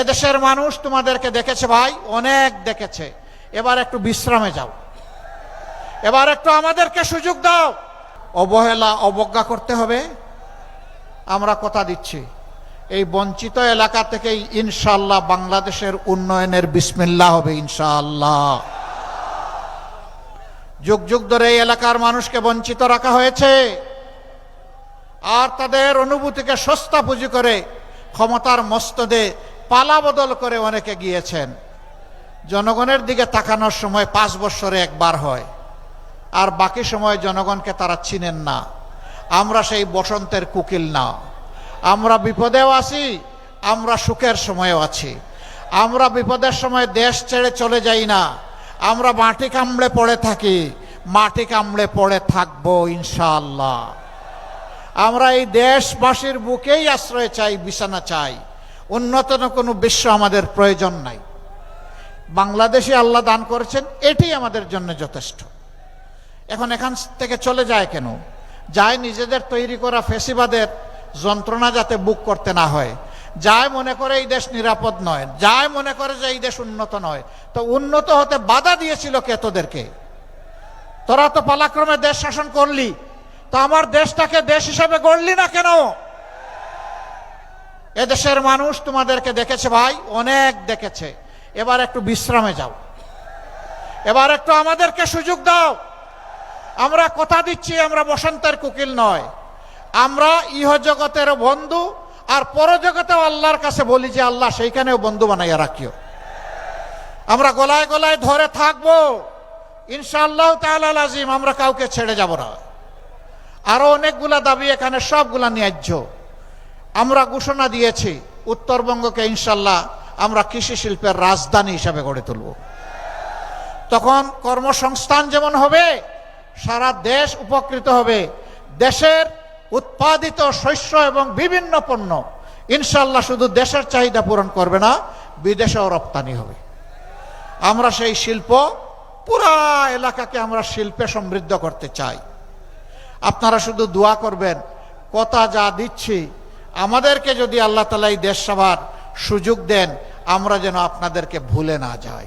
এদেশের মানুষ তোমাদেরকে দেখেছে ভাই, অনেক দেখেছে। এবার একটু বিশ্রামে যাও, এবার একটু আমাদেরকে সুযোগ দাও। অবহেলা অবজ্ঞা করতে হবে? আমরা কথা দিচ্ছি এই বঞ্চিত এলাকা থেকেই ইনশাআল্লাহ বাংলাদেশের উন্নয়নের বিসমিল্লাহ হবে ইনশাআল্লাহ। যুগ যুগ ধরে এই এলাকার মানুষকে বঞ্চিত রাখা হয়েছে, আর তাদের অনুভূতিকে সস্তা পুঁজি করে ক্ষমতার মস্তদে পালা বদল করে অনেকে গিয়েছেন। জনগণের দিকে তাকানোর সময় 5 বছরে একবার হয়, আর বাকি সময় জনগণকে তারা চিনেন না। আমরা সেই বসন্তের কুকিল না। আমরা বিপদেও আছি, আমরা সুখের সময়ও আছি। আমরা বিপদের সময় দেশ ছেড়ে চলে যাই না, আমরা মাটি কামড়ে পড়ে থাকি, মাটি কামড়ে পড়ে থাকবো ইনশাআল্লাহ। আমরা এই দেশবাসীর বুকেই আশ্রয় চাই, বিছানা চাই। উন্নত কোনো বিশ্ব আমাদের প্রয়োজন নাই। বাংলাদেশে আল্লাহ দান করেছেন, এটি আমাদের জন্য যথেষ্ট। এখন এখান থেকে চলে যায় কেন? যায় নিজেদের তৈরি করা ফেসিবাদের যন্ত্রণা যাতে বুক করতে না হয়। যায় মনে করে এই দেশ নিরাপদ নয়, যায় মনে করে যে এই দেশ উন্নত নয়। তো উন্নত হতে বাধা দিয়েছিল কে তোদেরকে? তোরা তো পালাক্রমে দেশ শাসন করলি, তো আমার দেশটাকে দেশ হিসেবে গড়লি না কেন? এদেশের মানুষ তোমাদেরকে দেখেছে ভাই, অনেক দেখেছে। এবার একটু বিশ্রামে যাও, এবার একটু আমাদেরকে সুযোগ দাও। আমরা কথা দিচ্ছি আমরা বসন্তের কুকিল নয়, আমরা ইহজগতের বন্ধু, আর পরজগতেও আল্লাহর কাছে বলি যে আল্লাহ সেইখানেও বন্ধু বানাইয়া রাখিও। আমরা গলায় গলায় ধরে থাকবো ইনশাআল্লাহ তাআলা আজিম। আমরা কাউকে ছেড়ে যাব না। আরো অনেকগুলা দাবি এখানে, সবগুলা ন্যায্য। আমরা ঘোষণা দিয়েছি উত্তরবঙ্গকে ইনশাআল্লাহ আমরা কৃষি শিল্পের রাজধানী হিসাবে গড়ে তুলব। তখন কর্মসংস্থান যেমন হবে, সারা দেশ উপকৃত হবে। দেশের উৎপাদিত শস্য এবং বিভিন্ন পণ্য ইনশাআল্লাহ শুধু দেশের চাহিদা পূরণ করবে না, বিদেশেও রপ্তানি হবে। আমরা সেই শিল্প, পুরা এলাকাকে আমরা শিল্পে সমৃদ্ধ করতে চাই। আপনারা শুধু দোয়া করবেন, কথা যা দিচ্ছি আমাদেরকে যদি আল্লাহ তাআলা এই দেশ সভার সুযোগ দেন, আমরা যেন আপনাদেরকে ভুলে না যাই।